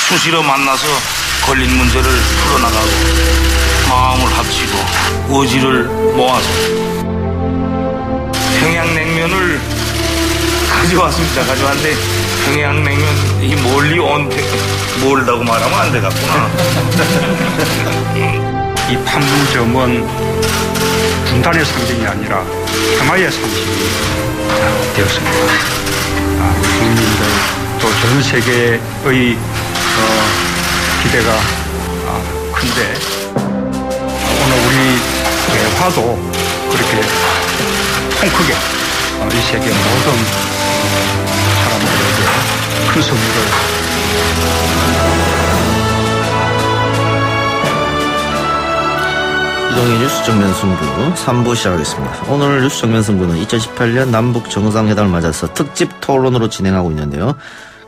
수시로 만나서 걸린 문제를 풀어나가고 마음을 합치고 의지를 모아서 평양냉면을 가져왔습니다. 가져왔는데 평양냉면 이 멀리 멀다고 말하면 안 되겠구나. 이 판문점은 분단의 상징이 아니라 평화의 상징이 되었습니다. 국민들 또 전 세계의 기대가 큰데 오늘 우리 대화도 그렇게 통 크게 이 세계 모든 사람들에게 큰 선물을 이동희 뉴스 정면 승부 3부 시작하겠습니다. 오늘 뉴스 정면 승부는 2018년 남북 정상회담을 맞아서 특집 토론으로 진행하고 있는데요.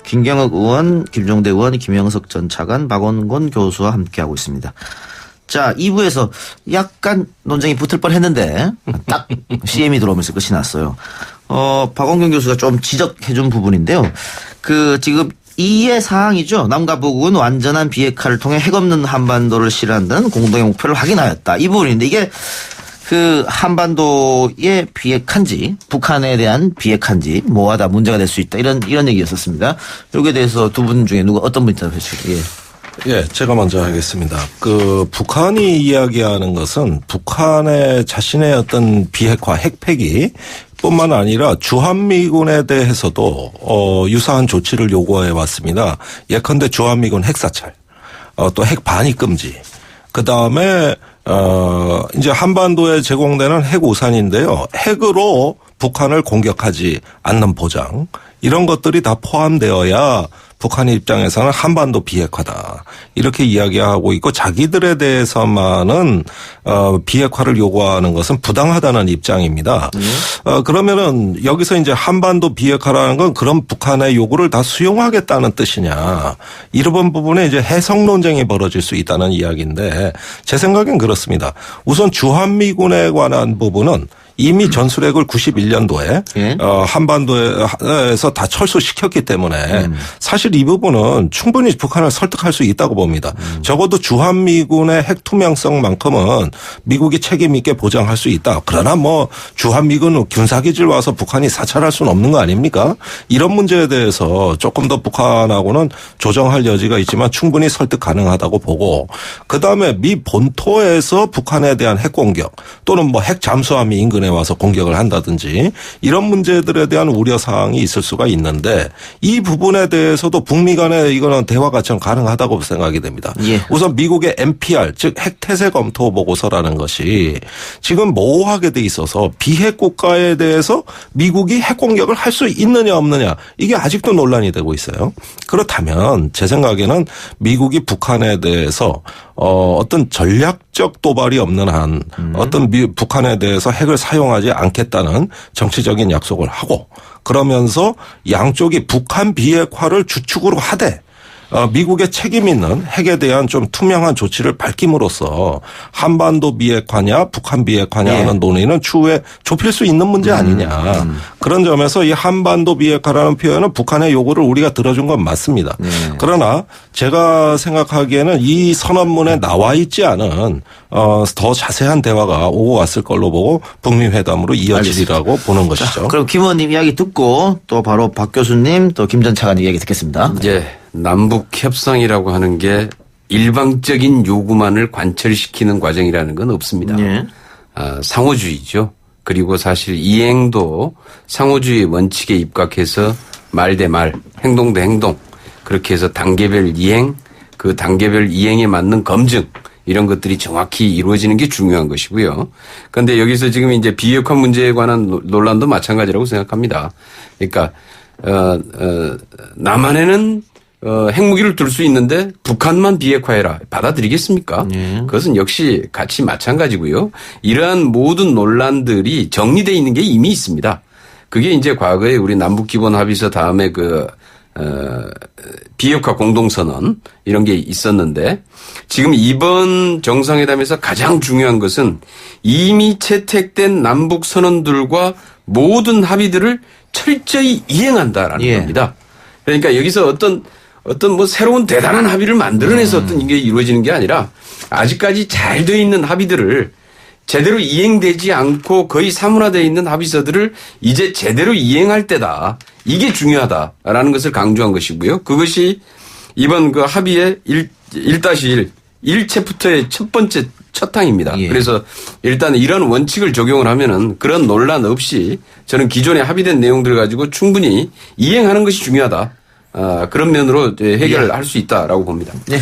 김경욱 의원, 김종대 의원, 김영석 전 차관, 박원곤 교수와 함께하고 있습니다. 자, 2부에서 약간 논쟁이 붙을 뻔했는데 딱 CM이 들어오면서 끝이 났어요. 박원곤 교수가 좀 지적해준 부분인데요. 지금 이해 사항이죠. 남과 북은 완전한 비핵화를 통해 핵없는 한반도를 실현한다는 공동의 목표를 확인하였다. 이 부분인데 이게 한반도의 비핵화인지 북한에 대한 비핵화인지 뭐하다 문제가 될 수 있다. 이런 얘기였었습니다. 여기에 대해서 두 분 중에 어떤 분이 답해주실까요? 예, 제가 먼저 하겠습니다. 북한이 이야기하는 것은 북한의 자신의 어떤 비핵화 핵폐기 뿐만 아니라 주한미군에 대해서도 유사한 조치를 요구해 왔습니다. 예컨대 주한미군 핵사찰, 또 핵 반입 금지. 그다음에 이제 한반도에 제공되는 핵우산인데요. 핵으로 북한을 공격하지 않는 보장. 이런 것들이 다 포함되어야 북한의 입장에서는 한반도 비핵화다. 이렇게 이야기하고 있고 자기들에 대해서만은 비핵화를 요구하는 것은 부당하다는 입장입니다. 그러면은 여기서 이제 한반도 비핵화라는 건 그런 북한의 요구를 다 수용하겠다는 뜻이냐. 이런 부분에 이제 해석 논쟁이 벌어질 수 있다는 이야기인데 제 생각엔 그렇습니다. 우선 주한미군에 관한 부분은 이미 전술핵을 91년도에 예? 한반도에서 다 철수시켰기 때문에 사실 이 부분은 충분히 북한을 설득할 수 있다고 봅니다. 적어도 주한미군의 핵 투명성만큼은 미국이 책임 있게 보장할 수 있다. 그러나 주한미군 군사기지를 와서 북한이 사찰할 수는 없는 거 아닙니까? 이런 문제에 대해서 조금 더 북한하고는 조정할 여지가 있지만 충분히 설득 가능하다고 보고 그다음에 미 본토에서 북한에 대한 핵 공격 또는 핵 잠수함이 인근에 와서 공격을 한다든지 이런 문제들에 대한 우려 사항이 있을 수가 있는데 이 부분에 대해서도 북미 간에 이거는 대화가 좀 가능하다고 생각이 됩니다. 예. 우선 미국의 NPR 즉 핵태세 검토 보고서라는 것이 지금 모호하게 돼 있어서 비핵 국가에 대해서 미국이 핵 공격을 할 수 있느냐 없느냐 이게 아직도 논란이 되고 있어요. 그렇다면 제 생각에는 미국이 북한에 대해서 어떤 전략적 도발이 없는 한 어떤 북한에 대해서 핵을 사용하지 않겠다는 정치적인 약속을 하고 그러면서 양쪽이 북한 비핵화를 주축으로 하되 미국의 책임 있는 핵에 대한 좀 투명한 조치를 밝힘으로써 한반도 비핵화냐 북한 비핵화냐 하는 논의는 추후에 좁힐 수 있는 문제 아니냐. 그런 점에서 이 한반도 비핵화라는 표현은 북한의 요구를 우리가 들어준 건 맞습니다. 그러나 제가 생각하기에는 이 선언문에 나와 있지 않은 더 자세한 대화가 오고 갔을 걸로 보고 북미 회담으로 이어지리라고 보는 것이죠. 자, 그럼 김 의원님 이야기 듣고 또 바로 박 교수님 또 김 전 차관님 이야기 듣겠습니다. 이제 남북 협상이라고 하는 게 일방적인 요구만을 관철시키는 과정이라는 건 없습니다. 예. 상호주의죠. 그리고 사실 이행도 상호주의 원칙에 입각해서 말 대 말, 행동 대 행동 그렇게 해서 단계별 이행, 그 단계별 이행에 맞는 검증 이런 것들이 정확히 이루어지는 게 중요한 것이고요. 그런데 여기서 지금 이제 비핵화 문제에 관한 논란도 마찬가지라고 생각합니다. 그러니까 남한에는 핵무기를 둘 수 있는데 북한만 비핵화해라. 받아들이겠습니까? 그것은 역시 같이 마찬가지고요. 이러한 모든 논란들이 정리되어 있는 게 이미 있습니다. 그게 이제 과거에 우리 남북기본합의서 다음에 비핵화 공동선언 이런 게 있었는데 지금 이번 정상회담에서 가장 중요한 것은 이미 채택된 남북선언들과 모든 합의들을 철저히 이행한다라는 겁니다. 그러니까 여기서 어떤 뭐 새로운 대단한 합의를 만들어내서 어떤 이게 이루어지는 게 아니라 아직까지 잘 돼 있는 합의들을 제대로 이행되지 않고 거의 사문화되어 있는 합의서들을 이제 제대로 이행할 때다. 이게 중요하다라는 것을 강조한 것이고요. 그것이 이번 그 합의의 1-1챕터의 첫 번째 첫 항입니다. 예. 그래서 일단 이런 원칙을 적용을 하면은 그런 논란 없이 저는 기존에 합의된 내용들을 가지고 충분히 이행하는 것이 중요하다. 그런 면으로 해결할 수 있다라고 봅니다. 네.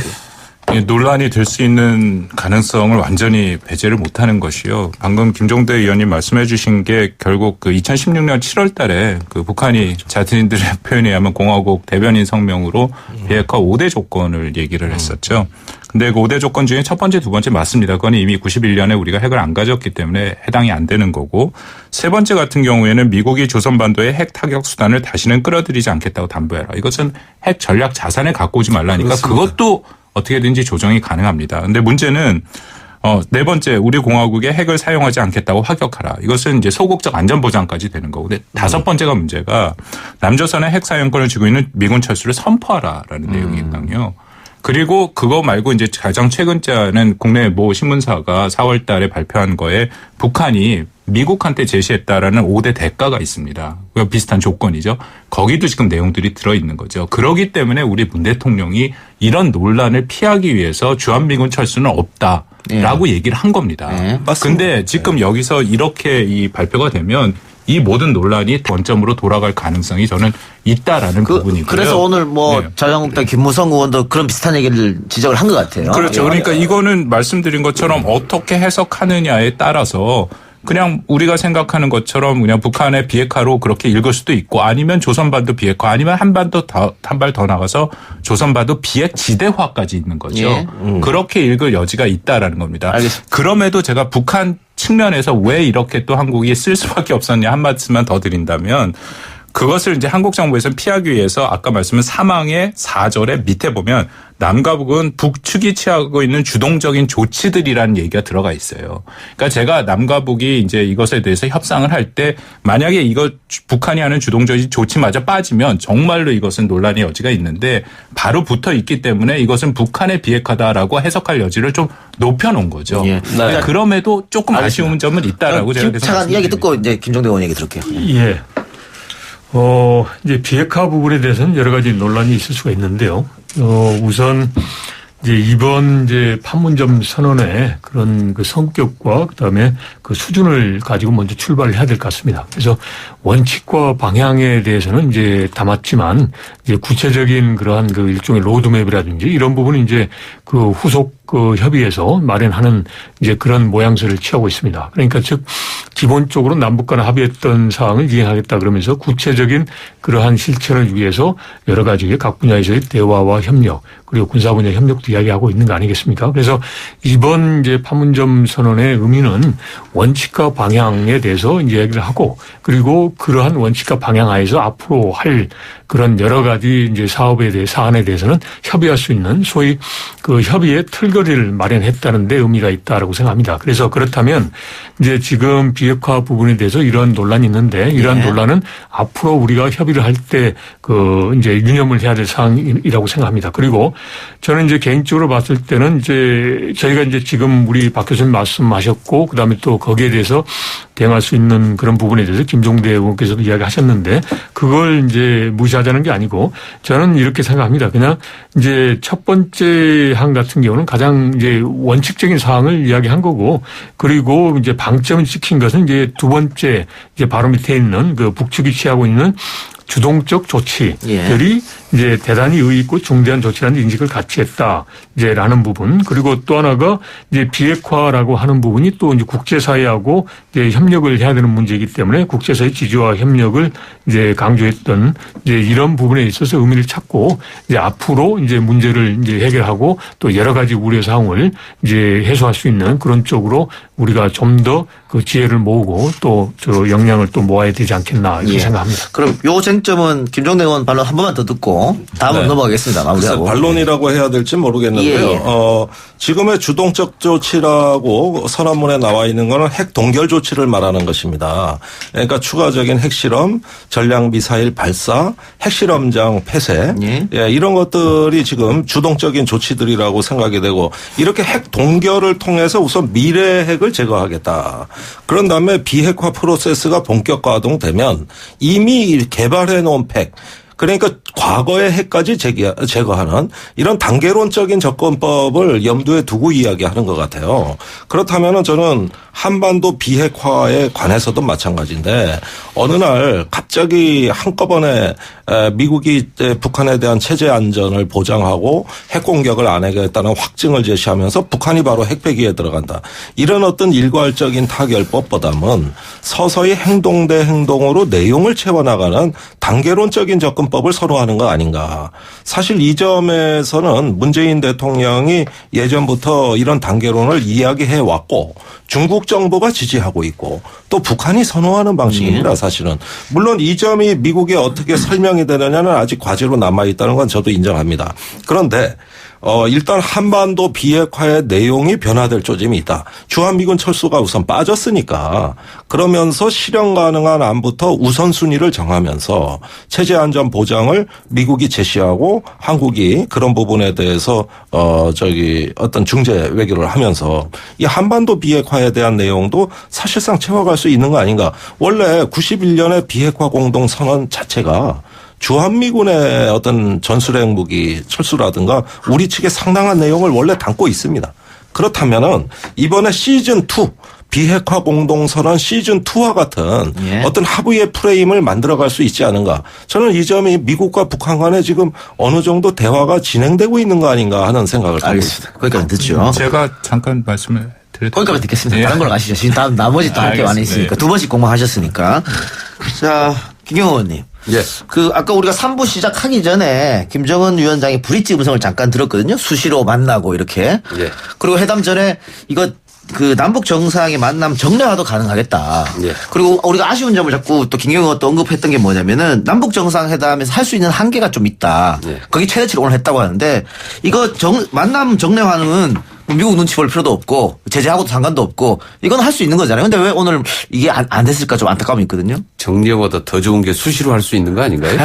논란이 될 수 있는 가능성을 완전히 배제를 못하는 것이요. 방금 김종대 의원님 말씀해 주신 게 결국 그 2016년 7월 달에 그 북한이 자신들의 표현에 의하면 공화국 대변인 성명으로 비핵화 5대 조건을 얘기를 했었죠. 근데 그 5대 조건 중에 첫 번째, 두 번째 맞습니다. 그건 이미 91년에 우리가 핵을 안 가졌기 때문에 해당이 안 되는 거고, 세 번째 같은 경우에는 미국이 조선반도에 핵 타격 수단을 다시는 끌어들이지 않겠다고 담보해라. 이것은 핵 전략 자산을 갖고 오지 말라니까 그것도 어떻게든지 조정이 가능합니다. 근데 문제는 네 번째, 우리 공화국에 핵을 사용하지 않겠다고 확역하라. 이것은 이제 소극적 안전 보장까지 되는 거고. 근데 다섯 번째가 문제가 남조선의 핵 사용권을 쥐고 있는 미군 철수를 선포하라라는 내용이거든요. 그리고 그거 말고 이제 가장 최근자는 국내 모 신문사가 4월 달에 발표한 거에 북한이 미국한테 제시했다라는 5대 대가가 있습니다. 비슷한 조건이죠. 거기도 지금 내용들이 들어있는 거죠. 그렇기 때문에 우리 문 대통령이 이런 논란을 피하기 위해서 주한미군 철수는 없다라고 얘기를 한 겁니다. 근데 지금 여기서 이렇게 이 발표가 되면 이 모든 논란이 원점으로 돌아갈 가능성이 저는 있다라는 부분이고요. 그래서 오늘 뭐 자유한국당 김무성 의원도 그런 비슷한 얘기를 지적을 한 것 같아요. 그렇죠. 그러니까 이거는 말씀드린 것처럼 어떻게 해석하느냐에 따라서 그냥 우리가 생각하는 것처럼 그냥 북한의 비핵화로 그렇게 읽을 수도 있고 아니면 조선반도 비핵화 아니면 한 발 더 나가서 조선반도 비핵 지대화까지 있는 거죠. 예. 그렇게 읽을 여지가 있다라는 겁니다. 알겠습니다. 그럼에도 제가 북한 측면에서 왜 이렇게 또 한국이 쓸 수밖에 없었냐 한 말씀만 더 드린다면 그것을 이제 한국 정부에서는 피하기 위해서 아까 말씀한 사망의 4절의 밑에 보면 남과 북은 북측이 취하고 있는 주동적인 조치들이라는 얘기가 들어가 있어요. 그러니까 제가 남과 북이 이제 이것에 대해서 협상을 할 때 만약에 이거 북한이 하는 주동적인 조치마저 빠지면 정말로 이것은 논란의 여지가 있는데 바로 붙어 있기 때문에 이것은 북한의 비핵화다라고 해석할 여지를 좀 높여놓은 거죠. 예. 그러니까 그럼에도 조금 아쉬운 점은 있다라고 제가 계속 차관 이야기 듣고 이제 김종대 의원 얘기 들을게요. 예. 이제 비핵화 부분에 대해서는 여러 가지 논란이 있을 수가 있는데요. 우선 이제 이번 이제 판문점 선언의 그런 그 성격과 그다음에 그 수준을 가지고 먼저 출발을 해야 될 것 같습니다. 그래서 원칙과 방향에 대해서는 이제 담았지만 이제 구체적인 그러한 그 일종의 로드맵이라든지 이런 부분은 이제 그 후속 그 협의에서 마련하는 이제 그런 모양새를 취하고 있습니다. 그러니까 즉 기본적으로 남북 간 합의했던 사항을 이행하겠다 그러면서 구체적인 그러한 실천을 위해서 여러 가지 각 분야에서의 대화와 협력 그리고 군사 분야 협력도 이야기하고 있는 거 아니겠습니까? 그래서 이번 이제 판문점 선언의 의미는 원칙과 방향에 대해서 이제 얘기를 하고 그리고 그러한 원칙과 방향 하에서 앞으로 할 그런 여러 가지 이제 사업에 대해 사안에 대해서는 협의할 수 있는 소위 그 협의의 틀거리를 마련했다는 데 의미가 있다라고 생각합니다. 그래서 그렇다면 이제 지금 비핵화 부분에 대해서 이런 논란이 있는데 이러한 논란은 앞으로 우리가 협의를 할 때 그 이제 유념을 해야 될 사항이라고 생각합니다. 그리고 저는 이제 개인적으로 봤을 때는 이제 저희가 이제 지금 우리 박 교수님 말씀하셨고 그다음에 또 거기에 대해서 대응할 수 있는 그런 부분에 대해서 김종대 의원께서도 이야기하셨는데 그걸 이제 무시하자는 게 아니고 저는 이렇게 생각합니다. 그냥 이제 첫 번째 항 같은 경우는 가장 이제 원칙적인 사항을 이야기한 거고 그리고 이제 방점을 찍힌 것은 이제 두 번째 이제 바로 밑에 있는 그 북측이 취하고 있는 주동적 조치들이 이제 대단히 의의 있고 중대한 조치라는 인식을 같이 했다. 이제 라는 부분. 그리고 또 하나가 이제 비핵화라고 하는 부분이 또 이제 국제사회하고 이제 협력을 해야 되는 문제이기 때문에 국제사회 지지와 협력을 이제 강조했던 이제 이런 부분에 있어서 의미를 찾고 이제 앞으로 이제 문제를 이제 해결하고 또 여러 가지 우려 사항을 이제 해소할 수 있는 그런 쪽으로 우리가 좀 더 그 지혜를 모으고 또 저 역량을 또 모아야 되지 않겠나 이렇게 생각합니다. 그럼 요 쟁점 쟁점은 김종대 의원 반론 한 번만 더 듣고 다음으로 네. 넘어가겠습니다. 마무리하고. 반론이라고 해야 될지 모르겠는데요. 예, 예. 지금의 주동적 조치라고 선언문에 나와 있는 것은 핵 동결 조치를 말하는 것입니다. 그러니까 추가적인 핵실험, 전략미사일 발사, 핵실험장 폐쇄 예. 예, 이런 것들이 지금 주동적인 조치들이라고 생각이 되고 이렇게 핵 동결을 통해서 우선 미래 핵을 제거하겠다. 그런 다음에 비핵화 프로세스가 본격 가동되면 이미 개발해 놓은 핵 그러니까 과거의 핵까지 제거하는 이런 단계론적인 접근법을 염두에 두고 이야기하는 것 같아요. 그렇다면 저는 한반도 비핵화에 관해서도 마찬가지인데 어느 날 갑자기 한꺼번에 미국이 북한에 대한 체제 안전을 보장하고 핵 공격을 안 하겠다는 확증을 제시하면서 북한이 바로 핵폐기에 들어간다. 이런 어떤 일괄적인 타결법보다는 서서히 행동 대 행동으로 내용을 채워나가는 단계론적인 접근법을 선호하는 거 아닌가. 사실 이 점에서는 문재인 대통령이 예전부터 이런 단계론을 이야기해 왔고 중국 정부가 지지하고 있고 또 북한이 선호하는 방식입니다. 사실은. 물론 이 점이 미국에 어떻게 설명이 되느냐는 아직 과제로 남아있다는 건 저도 인정합니다. 그런데 일단 한반도 비핵화의 내용이 변화될 조짐이 있다. 주한미군 철수가 우선 빠졌으니까 그러면서 실현 가능한 안부터 우선순위를 정하면서 체제 안전 보장을 미국이 제시하고 한국이 그런 부분에 대해서 어떤 중재 외교를 하면서 이 한반도 비핵화에 대한 내용도 사실상 채워갈 수 있는 거 아닌가. 원래 91년의 비핵화 공동선언 자체가 주한미군의 어떤 전술핵 무기 철수라든가 우리 측의 상당한 내용을 원래 담고 있습니다. 그렇다면은 이번에 시즌2 비핵화 공동선언 시즌2와 같은 예. 어떤 합의의 프레임을 만들어갈 수 있지 않은가. 저는 이 점이 미국과 북한 간에 지금 어느 정도 대화가 진행되고 있는 거 아닌가 하는 생각을 갖고 있습니다. 알겠습니다. 거기까지 듣죠. 제가 잠깐 말씀을 드렸죠. 거기까지 듣겠습니다. 예. 다른 걸로 가시죠. 지금 다음 나머지 또 할 게 많이 있으니까. 알겠습니다. 두 번씩 공부하셨으니까. 자, 김경호 의원님. 예. 아까 우리가 3부 시작하기 전에 김정은 위원장이 브릿지 음성을 잠깐 들었거든요. 수시로 만나고 이렇게. 예. 그리고 회담 전에 이거 남북 정상의 만남 정례화도 가능하겠다. 예. 그리고 우리가 아쉬운 점을 자꾸 또 김경호 의원도 언급했던 게 뭐냐면은 남북 정상회담에서 할 수 있는 한계가 좀 있다. 예. 거기 최대치를 오늘 했다고 하는데 이거 만남 정례화는 미국 눈치 볼 필요도 없고 제재하고도 상관도 없고 이건 할 수 있는 거잖아요. 근데 왜 오늘 이게 안 됐을까 좀 안타까움이 있거든요. 정례보다 더 좋은 게 수시로 할 수 있는 거 아닌가요?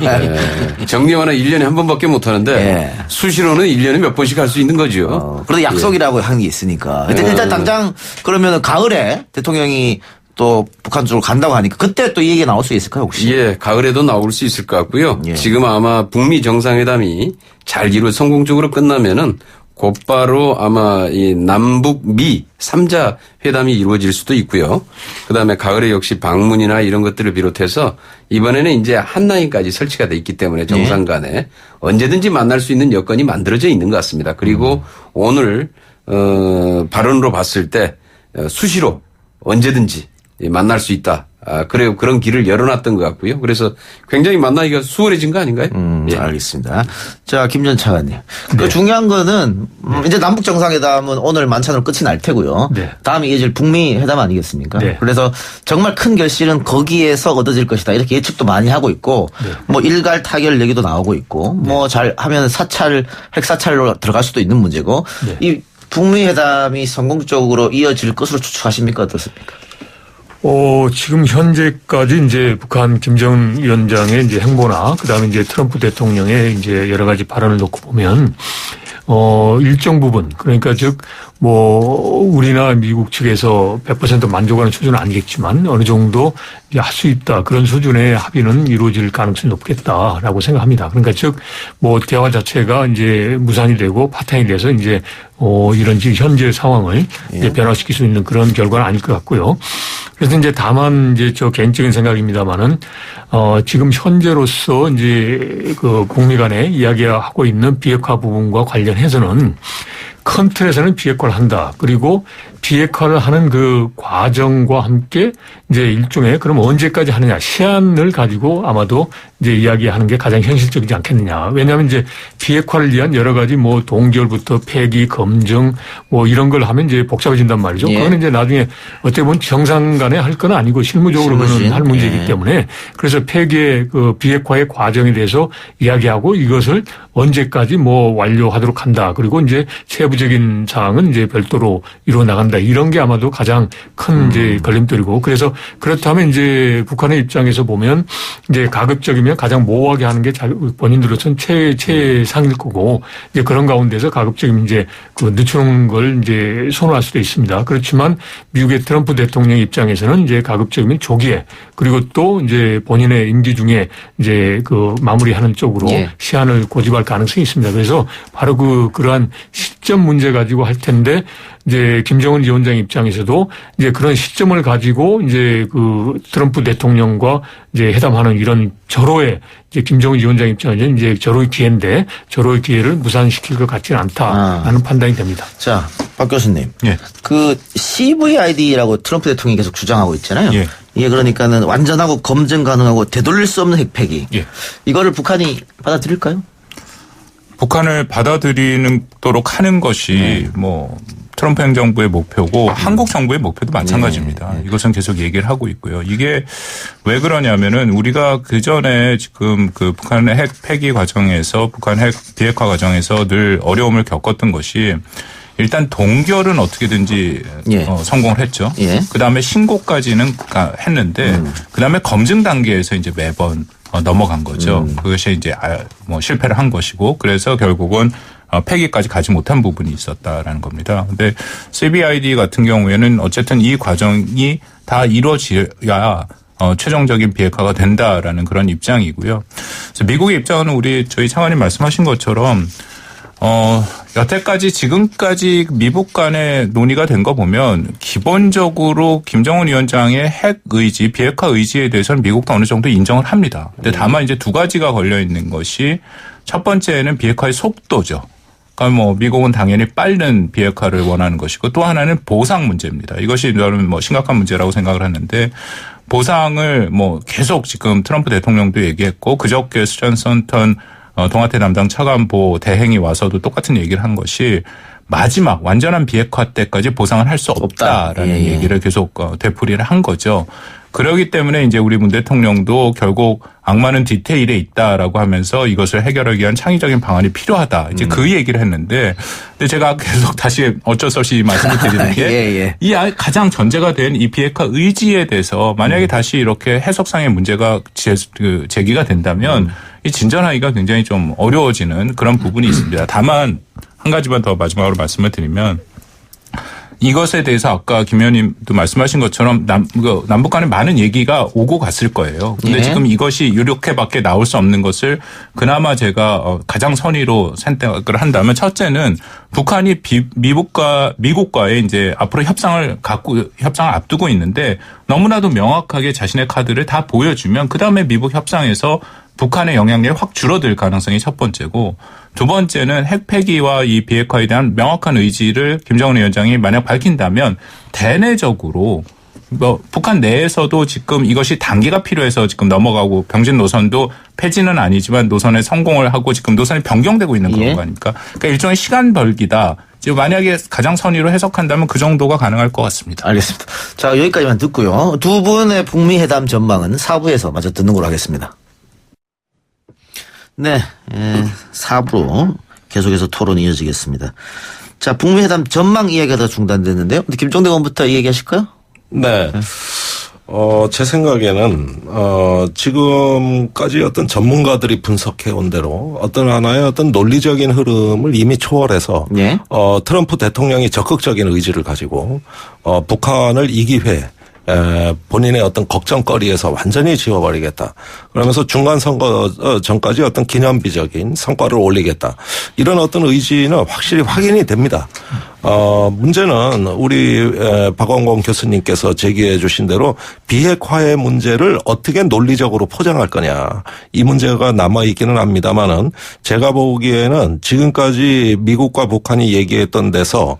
예. 정례화는 1년에 한 번밖에 못 하는데 예. 수시로는 1년에 몇 번씩 할 수 있는 거죠. 그래도 약속이라고 하는 게 있으니까. 근데 일단 당장 그러면 가을에 대통령이 또 북한 쪽으로 간다고 하니까 그때 또 이 얘기 나올 수 있을까요 혹시? 예, 가을에도 나올 수 있을 것 같고요. 예. 지금 아마 북미 정상회담이 잘 성공적으로 끝나면은 곧바로 아마 이 남북 미 3자 회담이 이루어질 수도 있고요. 그다음에 가을에 역시 방문이나 이런 것들을 비롯해서 이번에는 이제 한라인까지 설치가 돼 있기 때문에 정상 간에 언제든지 만날 수 있는 여건이 만들어져 있는 것 같습니다. 그리고 오늘 발언으로 봤을 때 수시로 언제든지 만날 수 있다. 그래요. 그런 길을 열어놨던 것 같고요. 그래서 굉장히 만나기가 수월해진 거 아닌가요? 예. 알겠습니다. 자, 김 전 차관님. 그 중요한 거는 이제 남북 정상회담은 오늘 만찬으로 끝이 날 테고요. 네. 다음에 이어질 북미 회담 아니겠습니까? 네. 그래서 정말 큰 결실은 거기에서 얻어질 것이다. 이렇게 예측도 많이 하고 있고 뭐 일갈 타결 얘기도 나오고 있고 뭐 잘 하면 핵사찰로 들어갈 수도 있는 문제고 네. 이 북미 회담이 성공적으로 이어질 것으로 추측하십니까? 어떻습니까? 지금 현재까지 이제 북한 김정은 위원장의 이제 행보나 그다음에 이제 트럼프 대통령의 이제 여러 가지 발언을 놓고 보면 일정 부분 그러니까 즉 뭐 우리나 미국 측에서 100% 만족하는 수준은 아니겠지만 어느 정도 이제 할 수 있다 그런 수준의 합의는 이루어질 가능성이 높겠다라고 생각합니다. 그러니까 즉 뭐 대화 자체가 이제 무산이 되고 파탄이 돼서 이제 이런 지금 현재 상황을 이제 변화시킬 수 있는 그런 결과는 아닐 것 같고요. 그래서 이제 다만 이제 저 개인적인 생각입니다만은 지금 현재로서 이제 그 북미 간에 이야기하고 있는 비핵화 부분과 관련해서는 큰 틀에서는 비핵화를 한다. 그리고 비핵화를 하는 그 과정과 함께 이제 일종의 그럼 언제까지 하느냐 시한을 가지고 아마도 이제 이야기하는 게 가장 현실적이지 않겠느냐. 왜냐하면 이제 비핵화를 위한 여러 가지 뭐 동결부터 폐기, 검증 뭐 이런 걸 하면 이제 복잡해진단 말이죠. 예. 그거는 이제 나중에 어떻게 보면 정상 간에 할 건 아니고 실무적으로 그는 할 문제이기 예. 때문에 그래서 폐기의 그 비핵화의 과정에 대해서 이야기하고 이것을 언제까지 뭐 완료하도록 한다. 그리고 이제 세부적인 사항은 이제 별도로 이루어 나간다. 이런 게 아마도 가장 큰 이제 걸림돌이고 그래서 그렇다면 이제 북한의 입장에서 보면 이제 가급적이면 가장 모호하게 하는 게 본인들로서는 최상일 거고 이제 그런 가운데서 가급적이면 이제 그 늦추는 걸 이제 선호할 수도 있습니다. 그렇지만 미국의 트럼프 대통령 입장에서는 이제 가급적이면 조기에 그리고 또 이제 본인의 임기 중에 이제 그 마무리하는 쪽으로 예. 시한을 고집할 가능성이 있습니다. 그래서 바로 그러한 시점 문제 가지고 할 텐데 이제 김정은 위원장 입장에서도 이제 그런 시점을 가지고 이제 그 트럼프 대통령과 이제 회담하는 이런 절호의 이제 김정은 위원장 입장에서는 이제 절호의 기회인데 절호의 기회를 무산시킬 것 같지는 않다라는 판단이 됩니다. 자, 박 교수님. 예. 그 CVID라고 트럼프 대통령이 계속 주장하고 있잖아요. 예. 이게 그러니까는 완전하고 검증 가능하고 되돌릴 수 없는 핵폐기. 예. 이거를 북한이 받아들일까요? 북한을 받아들이도록 하는 것이 뭐 트럼프 행정부의 목표고 한국 정부의 목표도 마찬가지입니다. 이것은 계속 얘기를 하고 있고요. 이게 왜 그러냐면은 우리가 그 전에 지금 그 북한의 핵 폐기 과정에서 북한 핵 비핵화 과정에서 늘 어려움을 겪었던 것이 일단 동결은 어떻게든지 예. 성공을 했죠. 예. 그다음에 신고까지는 했는데 그다음에 검증 단계에서 이제 매번 넘어간 거죠. 그것이 이제 뭐 실패를 한 것이고 그래서 결국은 폐기까지 가지 못한 부분이 있었다라는 겁니다. 근데 CVID 같은 경우에는 어쨌든 이 과정이 다 이루어져야 최종적인 비핵화가 된다라는 그런 입장이고요. 그래서 미국의 입장은 저희 차관님 말씀하신 것처럼 여태까지 지금까지 미국 간의 논의가 된 거 보면 기본적으로 김정은 위원장의 핵 의지, 비핵화 의지에 대해서는 미국도 어느 정도 인정을 합니다. 근데 다만 이제 두 가지가 걸려 있는 것이 첫 번째는 비핵화의 속도죠. 그러니까 뭐 미국은 당연히 빠른 비핵화를 원하는 것이고 또 하나는 보상 문제입니다. 이것이 저는 뭐 심각한 문제라고 생각을 하는데 보상을 뭐 계속 지금 트럼프 대통령도 얘기했고 그저께 수잔 선턴 동아태 담당 차관보 대행이 와서도 똑같은 얘기를 한 것이 마지막 완전한 비핵화 때까지 보상을 할 수 없다라는 예. 얘기를 계속 되풀이를 한 거죠. 그렇기 때문에 이제 우리 문 대통령도 결국 악마는 디테일에 있다라고 하면서 이것을 해결하기 위한 창의적인 방안이 필요하다. 이제 그 얘기를 했는데 근데 제가 계속 다시 어쩔 수 없이 말씀을 드리는 게 이 가장 전제가 된 이 비핵화 의지에 대해서 만약에 다시 이렇게 해석상의 문제가 제기가 된다면 이 진전하기가 굉장히 좀 어려워지는 그런 부분이 있습니다. 다만 한 가지만 더 마지막으로 말씀을 드리면 이것에 대해서 아까 김 의원님도 말씀하신 것처럼 남북 간에 많은 얘기가 오고 갔을 거예요. 근데 예. 지금 이것이 이렇게밖에 나올 수 없는 것을 그나마 제가 가장 선의로 선택을 한다면 첫째는 북한이 미국과의 이제 앞으로 협상을 앞두고 있는데 너무나도 명확하게 자신의 카드를 다 보여주면 그다음에 미국 협상에서 북한의 영향력이 확 줄어들 가능성이 첫 번째고 두 번째는 핵 폐기와 이 비핵화에 대한 명확한 의지를 김정은 위원장이 만약 밝힌다면 대내적으로 북한 내에서도 지금 이것이 단계가 필요해서 지금 넘어가고 병진 노선도 폐지는 아니지만 노선에 성공을 하고 지금 노선이 변경되고 있는 그런 거 아닙니까? 그러니까 일종의 시간 벌기다. 만약에 가장 선의로 해석한다면 그 정도가 가능할 것 같습니다. 알겠습니다. 자, 여기까지만 듣고요. 두 분의 북미 회담 전망은 4부에서 마저 듣는 걸로 하겠습니다. 네, 4부로 계속해서 토론이 이어지겠습니다. 자, 북미 회담 전망 이야기가 중단됐는데요. 근데 김종대 의원부터 얘기하실까요? 네. 제 생각에는, 지금까지 어떤 전문가들이 분석해 온 대로 어떤 하나의 어떤 논리적인 흐름을 이미 초월해서, 예. 트럼프 대통령이 적극적인 의지를 가지고, 북한을 이 기회에 본인의 어떤 걱정거리에서 완전히 지워버리겠다. 그러면서 중간 선거 전까지 어떤 기념비적인 성과를 올리겠다. 이런 어떤 의지는 확실히 확인이 됩니다. 문제는 우리 박원권 교수님께서 제기해 주신 대로 비핵화의 문제를 어떻게 논리적으로 포장할 거냐. 이 문제가 남아있기는 합니다만은 제가 보기에는 지금까지 미국과 북한이 얘기했던 데서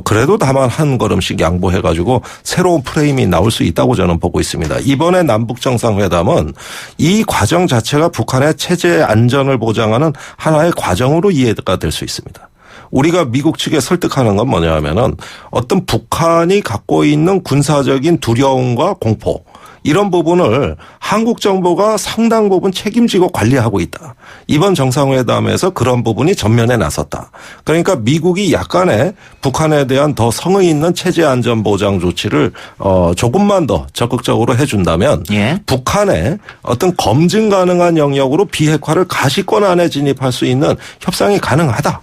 그래도 다만 한 걸음씩 양보해가지고 새로운 프레임이 나올 수 있다고 저는 보고 있습니다. 이번에 남북 정상회담은 이 과정 자체가 북한의 체제 안전을 보장하는 하나의 과정으로 이해가 될 수 있습니다. 우리가 미국 측에 설득하는 건 뭐냐 하면은 어떤 북한이 갖고 있는 군사적인 두려움과 공포 이런 부분을 한국 정부가 상당 부분 책임지고 관리하고 있다. 이번 정상회담에서 그런 부분이 전면에 나섰다. 그러니까 미국이 약간의 북한에 대한 더 성의 있는 체제 안전 보장 조치를 조금만 더 적극적으로 해준다면 예. 북한의 어떤 검증 가능한 영역으로 비핵화를 가시권 안에 진입할 수 있는 협상이 가능하다.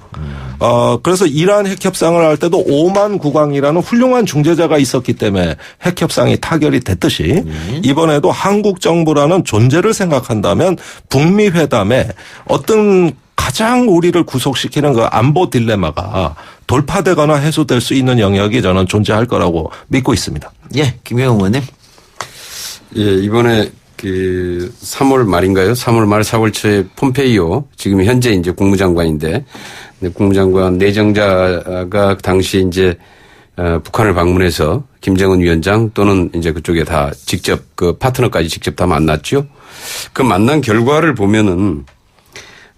그래서 이러한 핵협상을 할 때도 오만 국왕이라는 훌륭한 중재자가 있었기 때문에 핵협상이 타결이 됐듯이 이번에도 한국 정부라는 존재를 생각한다면 북미 회담에 어떤 가장 우리를 구속시키는 그 안보 딜레마가 돌파되거나 해소될 수 있는 영역이 저는 존재할 거라고 믿고 있습니다. 예, 김경호 의원님. 예, 이번에 그 3월 말인가요? 3월 말 4월 초에 폼페이오 지금 현재 이제 국무장관인데 국무장관 내정자가 당시 이제 북한을 방문해서 김정은 위원장 또는 이제 그쪽에 다 직접 그 파트너까지 직접 다 만났죠. 그 만난 결과를 보면은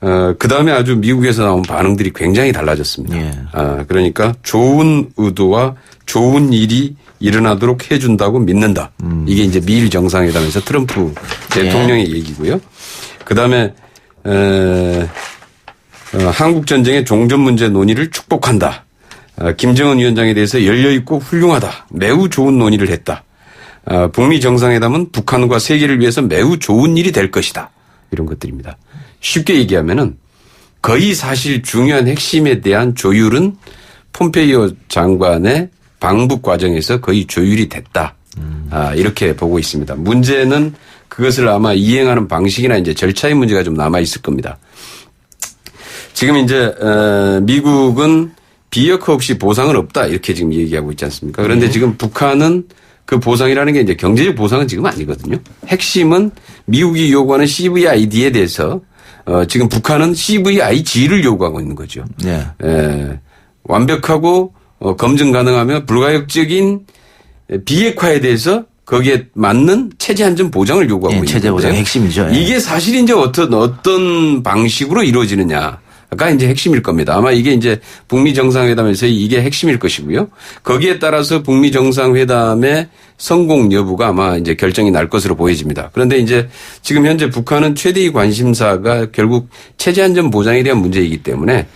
그 다음에 아주 미국에서 나온 반응들이 굉장히 달라졌습니다. 예. 그러니까 좋은 의도와 좋은 일이 일어나도록 해준다고 믿는다. 이게 이제 미일 정상회담에서 트럼프 대통령의 얘기고요. 그 다음에 한국 전쟁의 종전 문제 논의를 축복한다. 김정은 위원장에 대해서 열려있고 훌륭하다. 매우 좋은 논의를 했다. 북미 정상회담은 북한과 세계를 위해서 매우 좋은 일이 될 것이다. 이런 것들입니다. 쉽게 얘기하면은 거의 사실 중요한 핵심에 대한 조율은 폼페이오 장관의 방북 과정에서 거의 조율이 됐다. 이렇게 보고 있습니다. 문제는 그것을 아마 이행하는 방식이나 이제 절차의 문제가 좀 남아 있을 겁니다. 지금 이제 미국은 비핵화 없이 보상은 없다 이렇게 지금 얘기하고 있지 않습니까? 그런데 지금 북한은 그 보상이라는 게 이제 경제적 보상은 지금 아니거든요. 핵심은 미국이 요구하는 CVID에 대해서 지금 북한은 CVIG를 요구하고 있는 거죠. 네. 완벽하고 검증 가능하며 불가역적인 비핵화에 대해서 거기에 맞는 체제 안전 보장을 요구하고 있는 체제 보장의 핵심이죠. 예. 이게 사실 이제 어떤 방식으로 이루어지느냐. 가 이제 핵심일 겁니다. 아마 이게 이제 북미 정상회담에서 이게 핵심일 것이고요. 거기에 따라서 북미 정상회담의 성공 여부가 아마 이제 결정이 날 것으로 보여집니다. 그런데 이제 지금 현재 북한은 최대의 관심사가 결국 체제 안전 보장에 대한 문제이기 때문에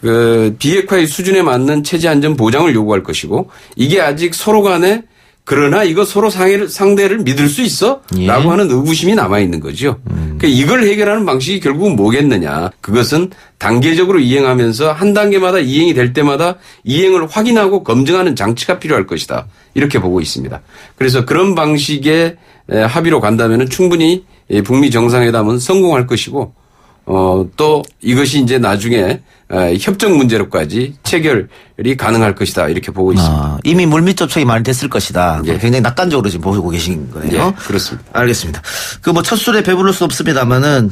그 비핵화의 수준에 맞는 체제 안전 보장을 요구할 것이고 이게 아직 서로 간에 그러나 이거 서로 상대를 믿을 수 있어? 예. 라고 하는 의구심이 남아있는 거죠. 그러니까 이걸 해결하는 방식이 결국은 뭐겠느냐. 그것은 단계적으로 이행하면서 한 단계마다 이행이 될 때마다 이행을 확인하고 검증하는 장치가 필요할 것이다. 이렇게 보고 있습니다. 그래서 그런 방식의 합의로 간다면 충분히 북미 정상회담은 성공할 것이고 또 이것이 이제 나중에 협정 문제로까지 체결이 가능할 것이다 이렇게 보고 있습니다. 이미 물밑 접촉이 많이 됐을 것이다. 예. 굉장히 낙관적으로 지금 보고 계신 거네요. 예, 그렇습니다. 알겠습니다. 그 뭐 첫 술에 배부를 수 없습니다만은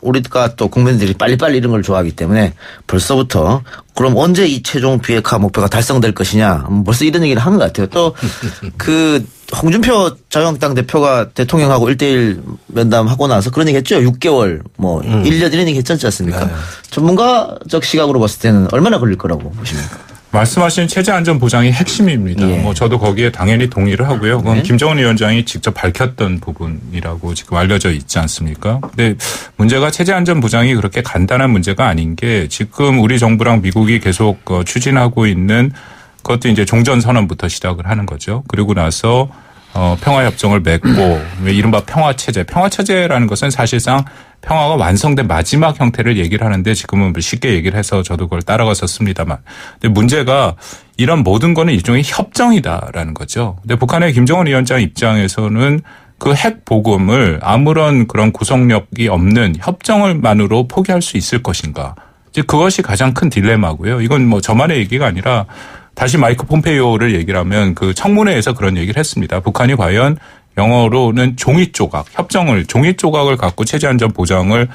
우리가 또 국민들이 빨리빨리 이런 걸 좋아하기 때문에 벌써부터 그럼 언제 이 최종 비핵화 목표가 달성될 것이냐 벌써 이런 얘기를 하는 것 같아요. 또 그 홍준표 자유한국당 대표가 대통령하고 1대1 면담하고 나서 그런 얘기 했죠. 6개월 1년 이런 얘기 했지 않습니까? 네. 전문가적 시각으로 봤을 때는 얼마나 걸릴 거라고 보십니까? 말씀하신 체제 안전 보장이 핵심입니다. 예. 저도 거기에 당연히 동의를 하고요. 그건 네. 김정은 위원장이 직접 밝혔던 부분이라고 지금 알려져 있지 않습니까? 근데 문제가 체제 안전 보장이 그렇게 간단한 문제가 아닌 게 지금 우리 정부랑 미국이 계속 추진하고 있는 그것도 이제 종전선언부터 시작을 하는 거죠. 그리고 나서 평화협정을 맺고 이른바 평화체제라는 것은 사실상 평화가 완성된 마지막 형태를 얘기를 하는데 지금은 쉽게 얘기를 해서 저도 그걸 따라가서 씁니다만. 근데 문제가 이런 모든 거는 일종의 협정이다라는 거죠. 근데 북한의 김정은 위원장 입장에서는 그 핵 보급을 아무런 그런 구속력이 없는 협정을만으로 포기할 수 있을 것인가. 이제 그것이 가장 큰 딜레마고요. 이건 저만의 얘기가 아니라 다시 마이크 폼페이오를 얘기를 하면 그 청문회에서 그런 얘기를 했습니다. 북한이 과연 영어로는 종이 조각, 종이 조각을 갖고 체제 안전 보장을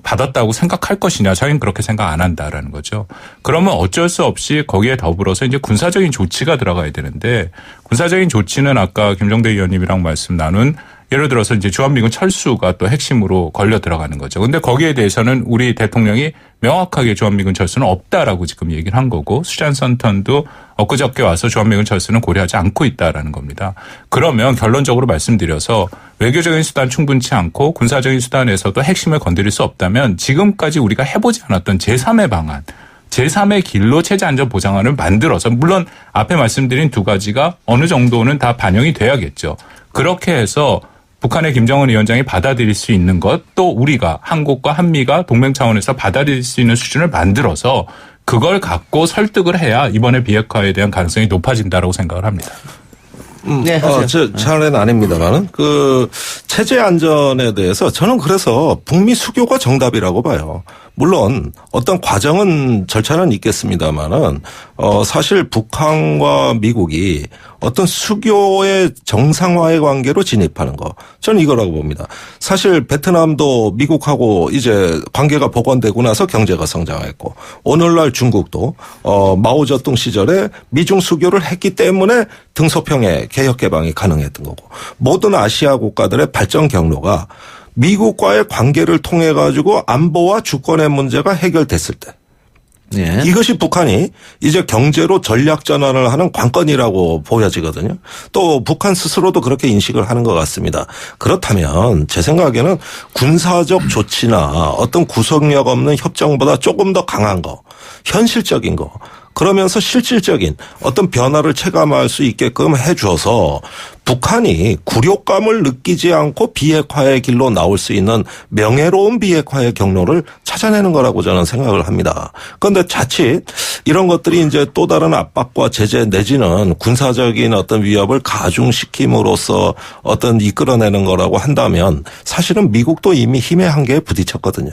받았다고 생각할 것이냐. 자기는 그렇게 생각 안 한다라는 거죠. 그러면 어쩔 수 없이 거기에 더불어서 이제 군사적인 조치가 들어가야 되는데 군사적인 조치는 아까 김종대 의원님이랑 말씀 나눈 예를 들어서 이제 주한미군 철수가 또 핵심으로 걸려 들어가는 거죠. 근데 거기에 대해서는 우리 대통령이 명확하게 주한미군 철수는 없다라고 지금 얘기를 한 거고 수잔 선턴도 엊그저께 와서 주한미군 철수는 고려하지 않고 있다라는 겁니다. 그러면 결론적으로 말씀드려서 외교적인 수단 충분치 않고 군사적인 수단에서도 핵심을 건드릴 수 없다면 지금까지 우리가 해보지 않았던 제3의 방안 제3의 길로 체제 안전 보장안을 만들어서 물론 앞에 말씀드린 두 가지가 어느 정도는 다 반영이 돼야겠죠. 그렇게 해서 북한의 김정은 위원장이 받아들일 수 있는 것 또 우리가 한국과 한미가 동맹 차원에서 받아들일 수 있는 수준을 만들어서 그걸 갖고 설득을 해야 이번에 비핵화에 대한 가능성이 높아진다라고 생각을 합니다. 네, 잘은 아닙니다만은 그 체제 안전에 대해서 저는 그래서 북미 수교가 정답이라고 봐요. 물론 어떤 과정은 절차는 있겠습니다만은 사실 북한과 미국이 어떤 수교의 정상화의 관계로 진입하는 거 저는 이거라고 봅니다. 사실 베트남도 미국하고 이제 관계가 복원되고 나서 경제가 성장했고 오늘날 중국도 마오쩌둥 시절에 미중 수교를 했기 때문에 등소평의 개혁 개방이 가능했던 거고 모든 아시아 국가들의 발전 경로가 미국과의 관계를 통해 가지고 안보와 주권의 문제가 해결됐을 때 네. 이것이 북한이 이제 경제로 전략 전환을 하는 관건이라고 보여지거든요. 또 북한 스스로도 그렇게 인식을 하는 것 같습니다. 그렇다면 제 생각에는 군사적 조치나 어떤 구속력 없는 협정보다 조금 더 강한 거, 현실적인 거, 그러면서 실질적인 어떤 변화를 체감할 수 있게끔 해줘서 북한이 굴욕감을 느끼지 않고 비핵화의 길로 나올 수 있는 명예로운 비핵화의 경로를 찾아내는 거라고 저는 생각을 합니다. 그런데 자칫 이런 것들이 이제 또 다른 압박과 제재 내지는 군사적인 어떤 위협을 가중시킴으로써 어떤 이끌어내는 거라고 한다면 사실은 미국도 이미 힘의 한계에 부딪혔거든요.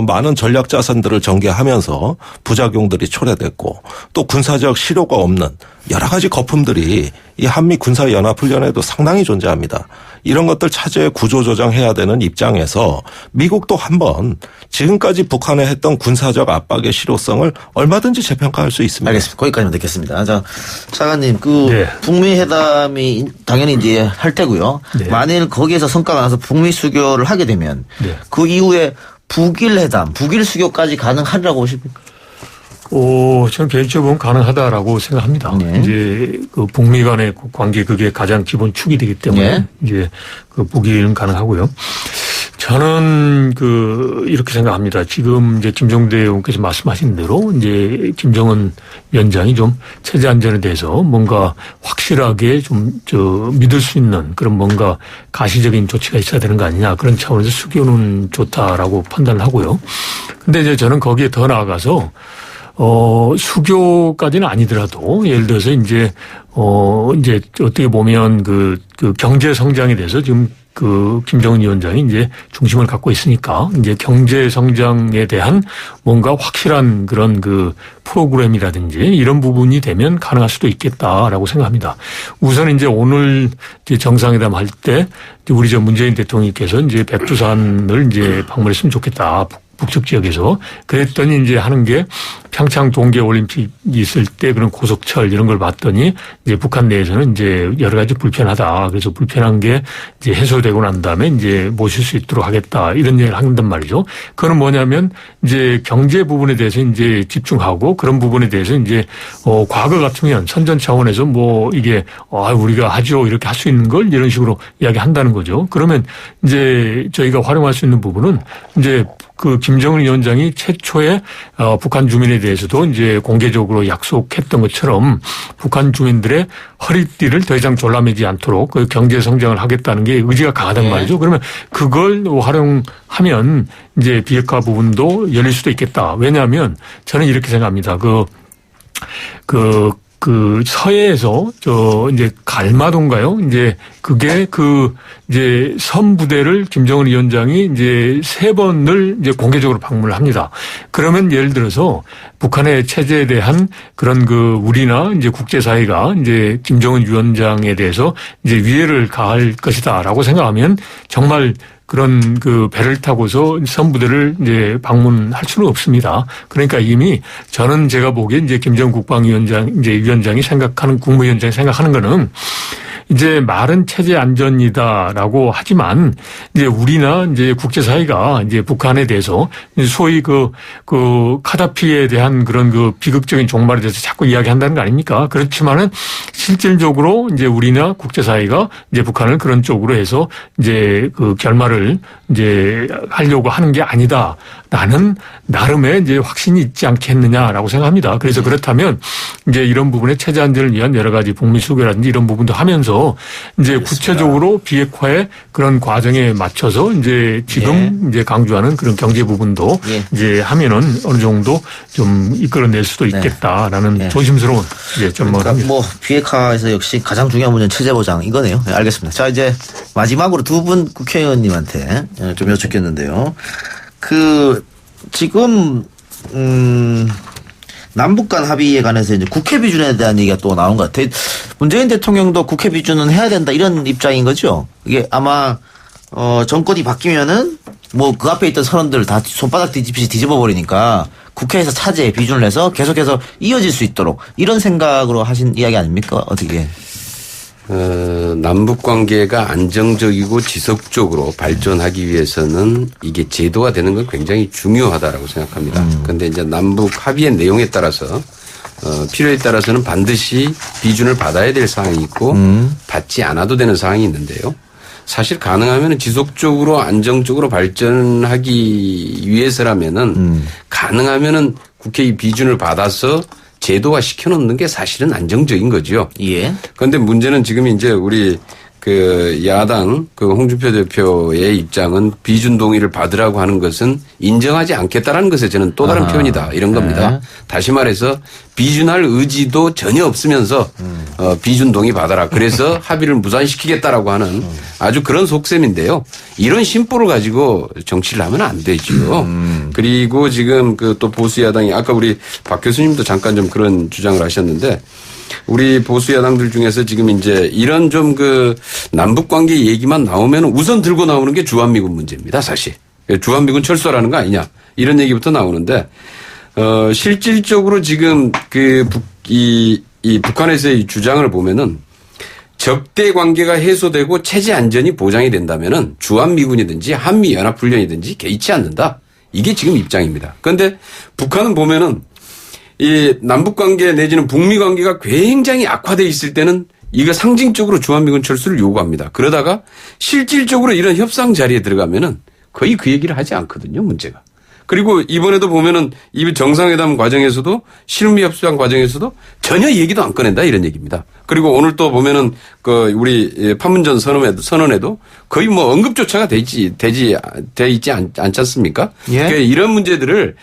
많은 전략 자산들을 전개하면서 부작용들이 초래됐고 또 군사적 실효가 없는 여러 가지 거품들이 이 한미 군사연합훈련에도 상당히 존재합니다. 이런 것들 차제에 구조조정해야 되는 입장에서 미국도 한번 지금까지 북한에 했던 군사적 압박의 실효성을 얼마든지 재평가할 수 있습니다. 알겠습니다. 거기까지만 듣겠습니다. 자, 차관님, 네. 북미 회담이 당연히 이제 할 테고요. 네. 만일 거기에서 성과가 나서 북미 수교를 하게 되면 네. 그 이후에 북일 회담, 북일 수교까지 가능하리라고 보십니까? 저는 개인적으로 보면 가능하다라고 생각합니다. 네. 이제 그 북미 간의 관계 그게 가장 기본 축이 되기 때문에 네. 이제 그 북일은 가능하고요. 저는 이렇게 생각합니다. 지금 이제 김종대 의원께서 말씀하신 대로 이제 김정은 위원장이 좀 체제 안전에 대해서 뭔가 확실하게 좀 믿을 수 있는 그런 뭔가 가시적인 조치가 있어야 되는 거 아니냐 그런 차원에서 수교는 좋다라고 판단을 하고요. 근데 이제 저는 거기에 더 나아가서 수교까지는 아니더라도 예를 들어서 이제 어떻게 보면 그 경제 성장에 대해서 지금 김정은 위원장이 이제 중심을 갖고 있으니까 이제 경제 성장에 대한 뭔가 확실한 그런 프로그램이라든지 이런 부분이 되면 가능할 수도 있겠다라고 생각합니다. 우선 이제 오늘 이제 정상회담 할 때 우리 문재인 대통령께서 이제 백두산을 이제 방문했으면 좋겠다. 북측 지역에서 그랬더니 이제 하는 게 평창 동계올림픽이 있을 때 그런 고속철 이런 걸 봤더니 이제 북한 내에서는 이제 여러 가지 불편하다. 그래서 불편한 게 이제 해소되고 난 다음에 이제 모실 수 있도록 하겠다. 이런 얘기를 한단 말이죠. 그건 뭐냐면 이제 경제 부분에 대해서 이제 집중하고 그런 부분에 대해서 이제 과거 같으면 선전 차원에서 뭐 이게 우리가 하죠. 이렇게 할 수 있는 걸 이런 식으로 이야기한다는 거죠. 그러면 이제 저희가 활용할 수 있는 부분은 이제 김정은 위원장이 최초에 북한 주민에 대해서도 이제 공개적으로 약속했던 것처럼 북한 주민들의 허리띠를 더 이상 졸라매지 않도록 경제 성장을 하겠다는 게 의지가 강하단 말이죠. 그러면 그걸 활용하면 이제 비핵화 부분도 열릴 수도 있겠다. 왜냐하면 저는 이렇게 생각합니다. 그 서해에서 이제 갈마도인가요? 이제 그게 이제 선부대를 김정은 위원장이 이제 3번을 이제 공개적으로 방문을 합니다. 그러면 예를 들어서 북한의 체제에 대한 그런 우리나 이제 국제사회가 이제 김정은 위원장에 대해서 이제 위해를 가할 것이다라고 생각하면 정말 그런 배를 타고서 선부대를 이제 방문할 수는 없습니다. 그러니까 이미 저는 제가 보기에 이제 김정은 위원장이 생각하는 국무위원장이 생각하는 거는 이제 말은 체제 안전이다라고 하지만 이제 우리나 이제 국제사회가 이제 북한에 대해서 소위 카다피에 대한 그런 비극적인 종말에 대해서 자꾸 이야기한다는 거 아닙니까? 그렇지만은 실질적으로 이제 우리나 국제사회가 이제 북한을 그런 쪽으로 해서 이제 결말을 이제 하려고 하는 게 아니다라는 나름의 이제 확신이 있지 않겠느냐라고 생각합니다. 그래서 그렇다면 이제 이런 부분에 체제 안전을 위한 여러 가지 북미 수교라든지 이런 부분도 하면서 이제 구체적으로 비핵화의 그런 과정에 맞춰서 이제 지금 이제 강조하는 그런 경제 부분도 이제 하면은 어느 정도 좀 이끌어낼 수도 있겠다라는 조심스러운 이제 전망을 합니다. 뭐 비핵화에서 역시 가장 중요한 문제는 체제 보장 이거네요. 네, 알겠습니다. 자, 이제 마지막으로 두 분 국회의원님한테 좀 여쭙겠는데요. 지금 남북 간 합의에 관해서 이제 국회 비준에 대한 얘기가 또 나온 것 같아요. 문재인 대통령도 국회 비준은 해야 된다 이런 입장인 거죠. 이게 아마 정권이 바뀌면은 뭐 그 앞에 있던 선언들 다 손바닥 뒤집듯이 뒤집어 버리니까 국회에서 차제 비준을 해서 계속해서 이어질 수 있도록 이런 생각으로 하신 이야기 아닙니까? 어떻게? 남북 관계가 안정적이고 지속적으로 발전하기 위해서는 이게 제도화 되는 건 굉장히 중요하다라고 생각합니다. 그런데 이제 남북 합의의 내용에 따라서 필요에 따라서는 반드시 비준을 받아야 될 상황이 있고 받지 않아도 되는 상황이 있는데요. 사실 가능하면 지속적으로 안정적으로 발전하기 위해서라면은 가능하면은 국회의 비준을 받아서 제도화 시켜놓는 게 사실은 안정적인 거죠. 예. 그런데 문제는 지금 이제 우리 야당 홍준표 대표의 입장은 비준 동의를 받으라고 하는 것은 인정하지 않겠다라는 것에 저는 또 다른 표현이다 이런 겁니다. 다시 말해서 비준할 의지도 전혀 없으면서 비준 동의 받아라. 그래서 합의를 무산시키겠다라고 하는 아주 그런 속셈인데요. 이런 심보를 가지고 정치를 하면 안 되죠. 그리고 지금 또 보수 야당이 아까 우리 박 교수님도 잠깐 좀 그런 주장을 하셨는데 우리 보수 야당들 중에서 지금 이제 이런 좀 남북 관계 얘기만 나오면 우선 들고 나오는 게 주한미군 문제입니다, 사실. 주한미군 철수라는 거 아니냐. 이런 얘기부터 나오는데, 실질적으로 지금 이 북한에서의 주장을 보면은 적대 관계가 해소되고 체제 안전이 보장이 된다면은 주한미군이든지 한미연합훈련이든지 개의치 않는다. 이게 지금 입장입니다. 그런데 북한은 보면은 이 남북 관계 내지는 북미 관계가 굉장히 악화되어 있을 때는 이거 상징적으로 주한미군 철수를 요구합니다. 그러다가 실질적으로 이런 협상 자리에 들어가면은 거의 그 얘기를 하지 않거든요, 문제가. 그리고 이번에도 보면은 이 정상회담 과정에서도 실무 협상 과정에서도 전혀 얘기도 안 꺼낸다 이런 얘기입니다. 그리고 오늘 또 보면은 우리 판문점 선언에도 거의 뭐 언급조차가 돼 있지 않지 않습니까? 예. 그러니까 이런 문제들을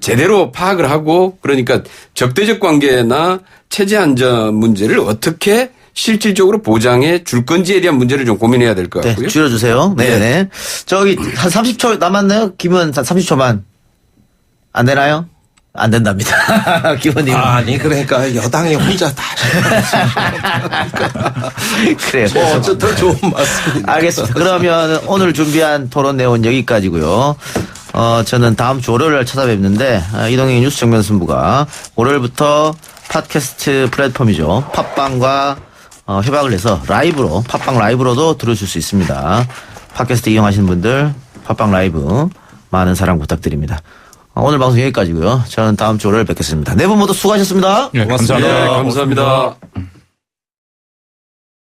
제대로 파악을 하고 그러니까 적대적 관계나 체제 안전 문제를 어떻게 실질적으로 보장해 줄 건지에 대한 문제를 좀 고민해야 될 것 같고요. 네, 줄여주세요. 네네. 저기 한 30초 남았나요? 김은 한 30초만. 안 되나요? 안 된답니다. 기원님. 아니 그러니까 여당이 혼자 다 그래요. 더 좋은 말씀입니다. 알겠습니다. 그러면 오늘 준비한 토론 내용은 여기까지고요. 저는 다음 주 월요일날 찾아뵙는데 이동희 뉴스 정면승부가 월요일부터 팟캐스트 플랫폼이죠. 팟빵과 협약을 해서 라이브로 팟빵 라이브로도 들으실 수 있습니다. 팟캐스트 이용하시는 분들 팟빵 라이브 많은 사랑 부탁드립니다. 오늘 방송 여기까지고요. 저는 다음 주 월요일 뵙겠습니다. 네 분 모두 수고하셨습니다. 네, 감사합니다. 네, 감사합니다.